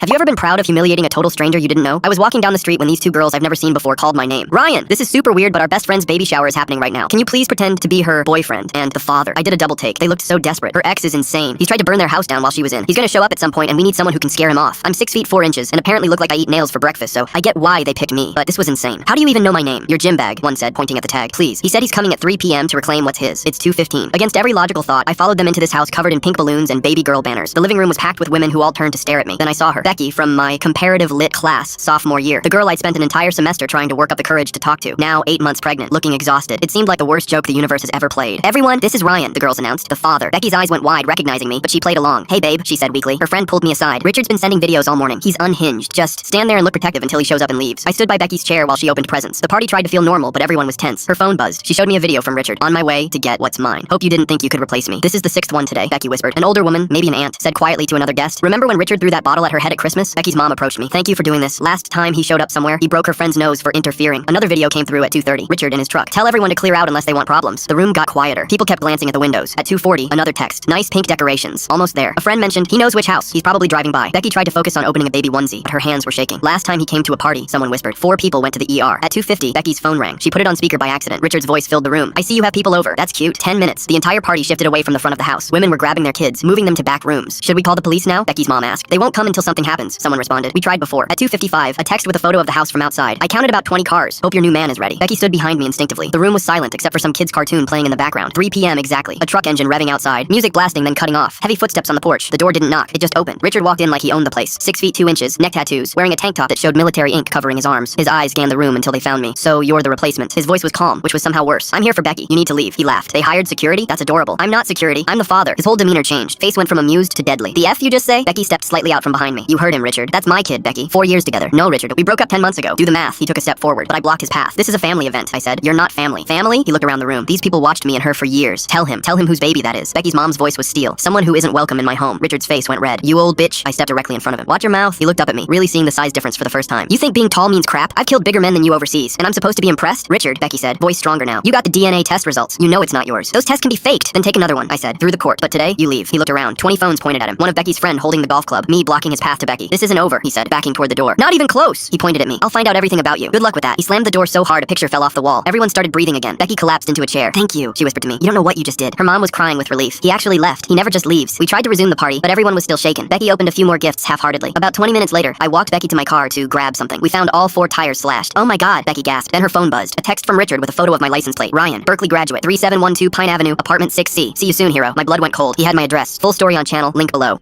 Have you ever been proud of humiliating a total stranger you didn't know? I was walking down the street when these two girls I've never seen before called my name. Ryan, this is super weird, but our best friend's baby shower is happening right now. Can you please pretend to be her boyfriend and the father? I did a double take. They looked so desperate. Her ex is insane. He's tried to burn their house down while she was in. He's gonna show up at some point and we need someone who can scare him off. I'm 6 feet 4 inches and apparently look like I eat nails for breakfast, so I get why they picked me. But this was insane. How do you even know my name? Your gym bag, one said, pointing at the tag. Please. He said he's coming at 3 p.m. to reclaim what's his. It's 2:15. Against every logical thought, I followed them into this house covered in pink balloons and baby girl banners. The living room was packed with women who all turned to stare at me. Then I saw her. Becky from my comparative lit class, sophomore year. The girl I'd spent an entire semester trying to work up the courage to talk to. Now 8 months pregnant, looking exhausted. It seemed like the worst joke the universe has ever played. Everyone, this is Ryan, the girls announced, the father. Becky's eyes went wide, recognizing me, but she played along. Hey babe, she said weakly. Her friend pulled me aside. Richard's been sending videos all morning. He's unhinged. Just stand there and look protective until he shows up and leaves. I stood by Becky's chair while she opened presents. The party tried to feel normal, but everyone was tense. Her phone buzzed. She showed me a video from Richard. On my way to get what's mine. Hope you didn't think you could replace me. This is the 6th one today, Becky whispered. An older woman, maybe an aunt, said quietly to another guest. Remember when Richard threw that bottle at her head at Christmas? Becky's mom approached me. Thank you for doing this. Last time he showed up somewhere, he broke her friend's nose for interfering. Another video came through at 2:30. Richard in his truck. Tell everyone to clear out unless they want problems. The room got quieter. People kept glancing at the windows. At 2:40, another text. Nice pink decorations. Almost there. A friend mentioned he knows which house. He's probably driving by. Becky tried to focus on opening a baby onesie, but her hands were shaking. Last time he came to a party, someone whispered. 4 people went to the ER. At 2:50, Becky's phone rang. She put it on speaker by accident. Richard's voice filled the room. I see you have people over. That's cute. 10 minutes. The entire party shifted away from the front of the house. Women were grabbing their kids, moving them to back rooms. Should we call the police now? Becky's mom asked. They won't come until something happens, someone responded. We tried before. At 2:55, a text with a photo of the house from outside. I counted about 20 cars. Hope your new man is ready. Becky stood behind me instinctively. The room was silent except for some kid's cartoon playing in the background. 3 p.m. exactly. A truck engine revving outside. Music blasting then cutting off. Heavy footsteps on the porch. The door didn't knock. It just opened. Richard walked in like he owned the place. 6 feet 2 inches, neck tattoos, wearing a tank top that showed military ink covering his arms. His eyes scanned the room until they found me. So you're the replacement. His voice was calm, which was somehow worse. I'm here for Becky. You need to leave. He laughed. They hired security? That's adorable. I'm not security. I'm the father. His whole demeanor changed. Face went from amused to deadly. The F you just say? Becky stepped slightly out from behind me. You heard him, Richard. That's my kid, Becky. 4 years together. No, Richard. We broke up 10 months ago. Do the math. He took a step forward, but I blocked his path. This is a family event, I said. You're not family. Family? He looked around the room. These people watched me and her for years. Tell him whose baby that is. Becky's mom's voice was steel. Someone who isn't welcome in my home. Richard's face went red. You old bitch. I stepped directly in front of him. Watch your mouth. He looked up at me, really seeing the size difference for the first time. You think being tall means crap? I've killed bigger men than you overseas, and I'm supposed to be impressed? Richard, Becky said, voice stronger now. You got the DNA test results. You know it's not yours. Those tests can be faked. Then take another one, I said, through the court. But today, you leave. He looked around. 20 phones pointed at him. One of Becky's friend holding the golf club. Me blocking his path to Becky. This isn't over, he said, backing toward the door. Not even close. He pointed at me. I'll find out everything about you. Good luck with that. He slammed the door so hard a picture fell off the wall. Everyone started breathing again. Becky collapsed into a chair. Thank you, she whispered to me. You don't know what you just did. Her mom was crying with relief. He actually left. He never just leaves. We tried to resume the party, but everyone was still shaken. Becky opened a few more gifts half-heartedly. About 20 minutes later, I walked Becky to my car to grab something. We found all 4 tires slashed. Oh my god, Becky gasped. Then her phone buzzed. A text from Richard with a photo of my license plate. Ryan, Berkeley graduate, 3712 Pine Avenue, apartment 6C. See you soon, hero. My blood went cold. He had my address. Full story on channel, link below.